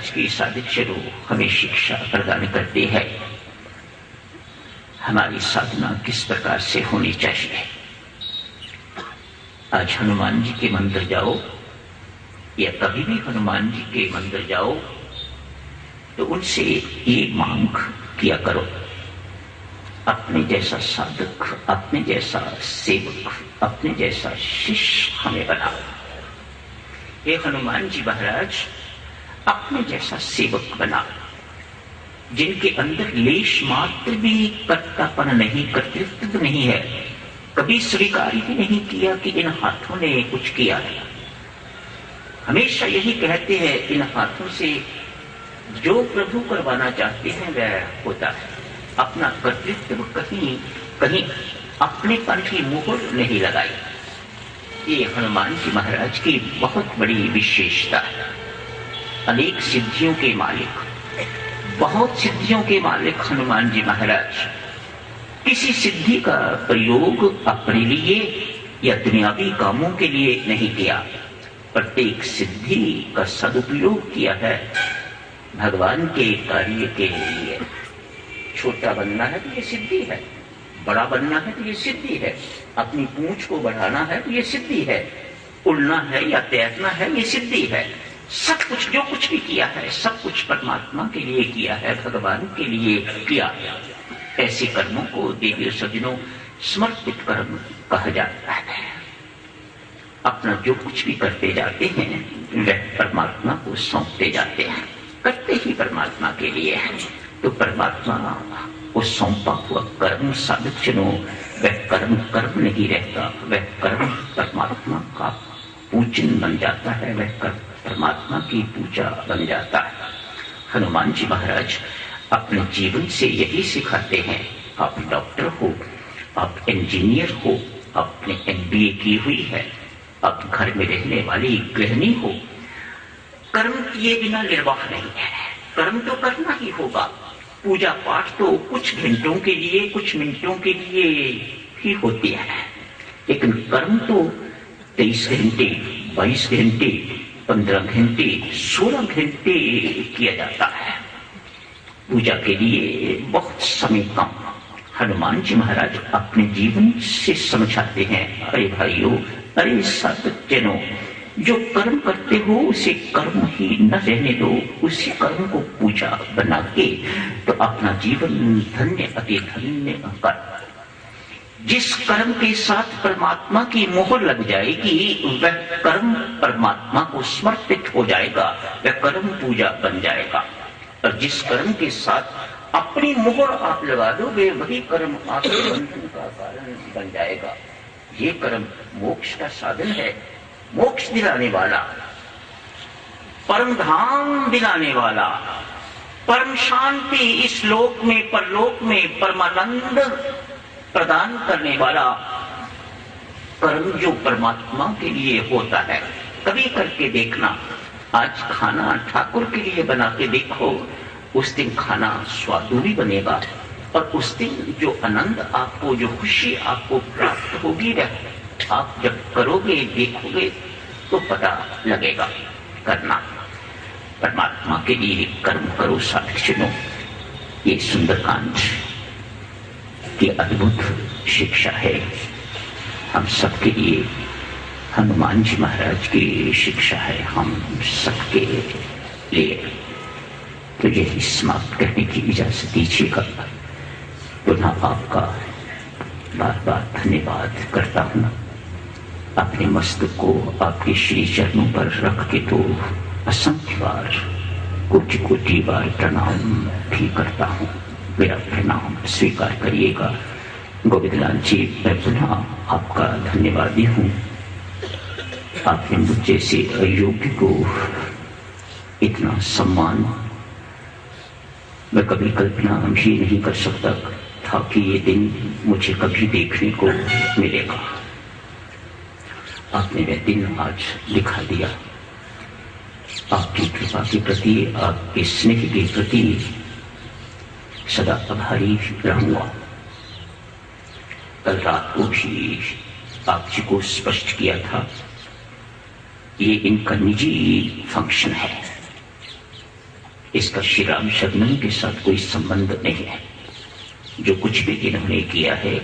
महाराज की साधक हमें शिक्षा प्रदान करते हैं हमारी साधना किस प्रकार से होनी चाहिए। आज हनुमान जी के मंदिर जाओ या कभी भी हनुमान जी के मंदिर जाओ तो उनसे ये मांग किया करो, अपने जैसा साधक, अपने जैसा सेवक, अपने जैसा शिष्य हमें बनाओ। हे हनुमान जी महाराज, अपने जैसा सेवक बनाओ जिनके अंदर लेश मात्र भी कर्तापन नहीं, कर्तृत्व नहीं है, कभी स्वीकार ही नहीं किया कि इन हाथों ने कुछ किया है। हमेशा यही कहते हैं इन हाथों से जो प्रभु करवाना चाहते हैं वह होता है। अपना कर्तृत्व कहीं कहीं अपनेपन की मुहर नहीं लगाई। ये हनुमान जी महाराज की बहुत बड़ी विशेषता है। अनेक सिद्धियों के मालिक, बहुत सिद्धियों के मालिक हनुमान जी महाराज। किसी सिद्धि का प्रयोग अपने लिए या दुनियावी कामों के लिए नहीं किया, प्रत्येक सिद्धि का सदुपयोग किया है भगवान के कार्य के लिए। छोटा बनना है तो ये सिद्धि है, बड़ा बनना है तो ये सिद्धि है, अपनी पूंछ को बढ़ाना है तो ये सिद्धि है, उड़ना है या तैरना है ये सिद्धि है। सब कुछ जो कुछ भी किया है सब कुछ परमात्मा के लिए किया है, भगवान के लिए किया। ऐसे कर्मों को देवी सज्जनों समर्पित कर्म कहा जाता है। अपना जो कुछ भी करते जाते हैं वह परमात्मा को सौंपते जाते हैं, करते ही परमात्मा के लिए है। तो परमात्मा को सौंपा हुआ कर्म साधक जनों, वह कर्म कर्म नहीं रहता, वह कर्म परमात्मा का पूजन बन जाता है, वह कर्म परमात्मा की पूजा बन जाता है। हनुमान जी महाराज अपने जीवन से यही सिखाते हैं। आप डॉक्टर हो, आप इंजीनियर हो, आपने MBA की हुई है, आप घर में रहने वाली गृहिणी हो, कर्म किए बिना निर्वाह नहीं है। कर्म तो करना ही होगा। पूजा पाठ तो कुछ घंटों के लिए, कुछ मिनटों के लिए ही होती है, लेकिन कर्म तो 23 घंटे, 22 घंटे, 15 घंटे, 16 घंटे किया जाता है। पूजा के लिए बहुत समय कम। हनुमान जी महाराज अपने जीवन से समझाते हैं, अरे भाइयों, अरे सज्जनों, जो कर्म करते हो उसे कर्म ही न रहने दो, उसी कर्म को पूजा बना के तो अपना जीवन धन्य अति धन्य कर। जिस कर्म के साथ परमात्मा की मोहर लग जाएगी वह कर्म परमात्मा को समर्पित हो जाएगा, वह कर्म पूजा बन जाएगा। और जिस कर्म के साथ अपनी मोहर आप लगा दोगे वही कर्म आपके बंधन का कारण बन जाएगा। ये कर्म मोक्ष का साधन है, मोक्ष दिलाने वाला, परम धाम दिलाने वाला, परम शांति इस लोक में परलोक में परमानंद प्रदान करने वाला कर्म जो परमात्मा के लिए होता है। कभी करके देखना, आज खाना ठाकुर के लिए बना के देखो, उस दिन खाना स्वादु भी बनेगा और उस दिन जो आनंद आपको, जो खुशी आपको प्राप्त होगी वह आप जब करोगे, देखोगे तो पता लगेगा। करना परमात्मा के लिए कर्म करो साधक। ये सुंदरकांड की अद्भुत शिक्षा है हम सबके लिए, हनुमान जी महाराज की शिक्षा है हम सबके लिए। तो यही समाप्त करने की इजाजत दीजिएगा। पुनः आपका बार बार धन्यवाद करता हूँ। अपने मस्तक को आपके श्री चरणों पर रख के तो असंख्य बार, कोटि कोटि बार प्रणाम भी करता हूँ। मेरा प्रणाम स्वीकार करिएगा। गोविंदलाल जी, मैं पुनः आपका धन्यवादी हूँ। आपने मुझ जैसे अयोग्य को इतना सम्मान मैं कभी कल्पना भी नहीं कर सकता था कि ये दिन मुझे कभी देखने को मिलेगा। आपने वह दिन आज दिखा दिया। आपकी कृपा के प्रति, आपके स्नेह के प्रति सदा आभारी रहूंगा। कल रात को भी आप जी को स्पष्ट किया था, ये इनका निजी फंक्शन है, इसका श्री राम शरणम के साथ कोई संबंध नहीं है। जो कुछ भी इन्होंने किया है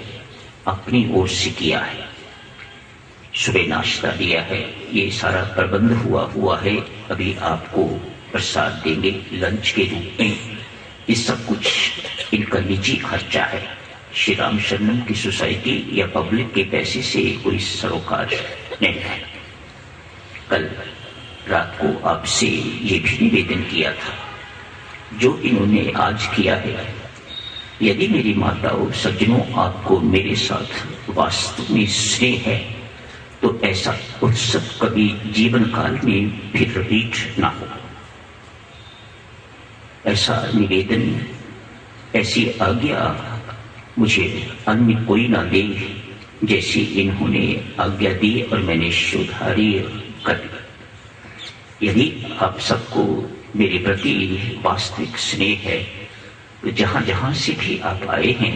अपनी ओर से किया है। सुबह नाश्ता दिया है, ये सारा प्रबंध हुआ है। अभी आपको प्रसाद देंगे लंच के रूप में। ये सब कुछ इनका निजी खर्चा है। श्री राम शरणम की सोसाइटी या पब्लिक के पैसे से कोई सरोकार नहीं है। कल रात को आपसे ये भी निवेदन किया था, जो इन्होंने आज किया है। यदि मेरी माताओं सज्जनों आपको मेरे साथ वास्तव में स्नेह है तो ऐसा उत्सव कभी जीवन काल में फिर रिपीट ना हो। ऐसा निवेदन, ऐसी आज्ञा मुझे अन्य कोई ना दे जैसी इन्होंने आज्ञा दी और मैंने सुधारी कर। यदि आप सबको मेरे प्रति वास्तविक स्नेह है तो जहां जहां से भी आप आए हैं,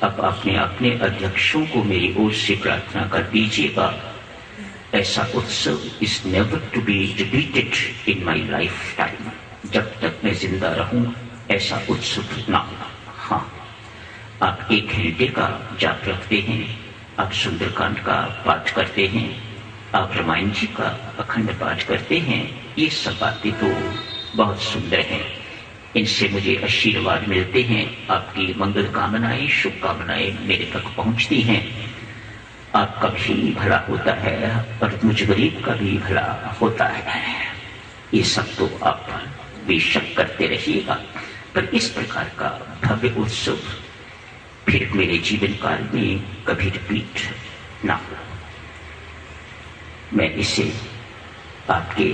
आप अपने अपने अध्यक्षों को मेरी ओर से प्रार्थना कर दीजिएगा। ऐसा उत्सव is never to be repeated in my life time. जब तक मैं जिंदा रहूं ऐसा उत्सव ना हो। हाँ, आप 1 घंटे का जाप रखते हैं, आप सुंदरकांड का पाठ करते हैं, आप रामायण जी का अखंड पाठ करते हैं। ये सब बातें तो बहुत सुंदर हैं, इनसे मुझे आशीर्वाद मिलते हैं। आपकी मंगल कामनाएं, शुभकामनाएं मेरे तक पहुंचती हैं। आपका भी भला होता है और मुझ गरीब का भी भला होता है। ये सब तो आप बेशक करते रहिएगा, पर इस प्रकार का भव्य उत्सव फिर मेरे जीवन काल में कभी रिपीट ना हो। मैं इसे आपके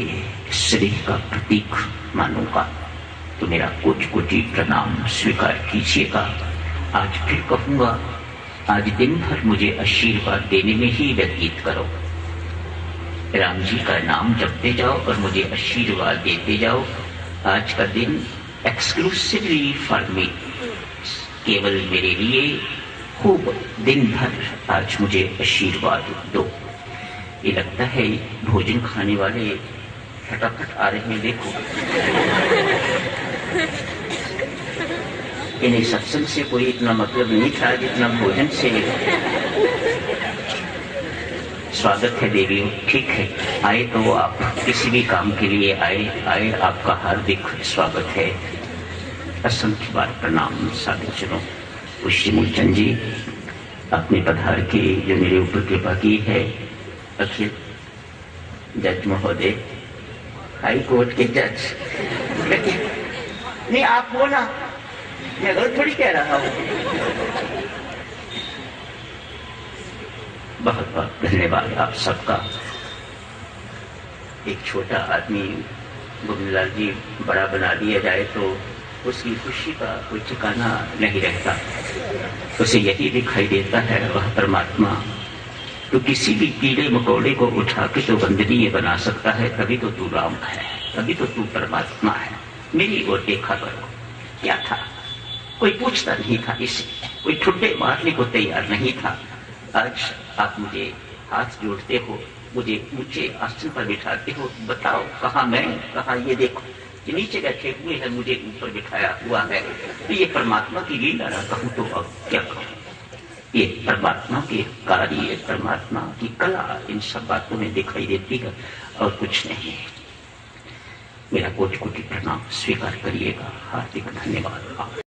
स्नेह का प्रतीक मानूंगा, तो मेरा कोटि कोटि प्रणाम स्वीकार कीजिएगा। आज फिर कहूंगा, आज दिन भर मुझे आशीर्वाद देने में ही व्यतीत करो। राम जी का नाम जपते जाओ और मुझे आशीर्वाद देते जाओ। आज का दिन एक्सक्लूसिवली फॉर मी, केवल मेरे लिए खूब दिन भर आज मुझे आशीर्वाद दो। ये लगता है भोजन खाने वाले फटाफट आ रहे हैं, देखो। इन्हें सत्संग से कोई इतना मतलब नहीं था जितना भोजन से। स्वागत है देवियों, ठीक है, आए तो आप किसी भी काम के लिए आए, आपका हार्दिक स्वागत है। असंख्य बार प्रणाम साधुजनों। पुष्य मूलचंद जी, अपने पधार के जो मेरे ऊपर कृपा की है, अखिल जज महोदय, हाई कोर्ट के जज। नहीं, आप हो ना, मैं गलत थोड़ी कह रहा हूं। बहुत बहुत धन्यवाद आप सबका। एक छोटा आदमी गोविंदलाल जी बड़ा बना दिया जाए तो उसकी खुशी का कोई ठिकाना नहीं रहता। उसे यही दिखाई देता है वह परमात्मा तो किसी भी कीड़े मकोड़े को उठा के तो वंदनीय बना सकता है। तभी तो तू राम है, तभी तो तू परमात्मा है। मेरी ओर देखा करो, क्या था, कोई पूछता नहीं था, इसे कोई ठुड्डे मारने को तैयार नहीं था। आज आप मुझे हाथ जोड़ते हो, मुझे ऊंचे आसन पर बिठाते हो। बताओ कहाँ मैं, कहाँ ये देखो, ये नीचे बैठे हुए हैं, मुझे ऊपर बिठाया हुआ है। तो ये परमात्मा की लीला ना कहूँ तो अब क्या कहूँ। ये परमात्मा के कार्य, परमात्मा की कला इन सब बातों में दिखाई देती है और कुछ नहीं। मेरा कोटि कोटि प्रणाम स्वीकार करिएगा। हार्दिक धन्यवाद।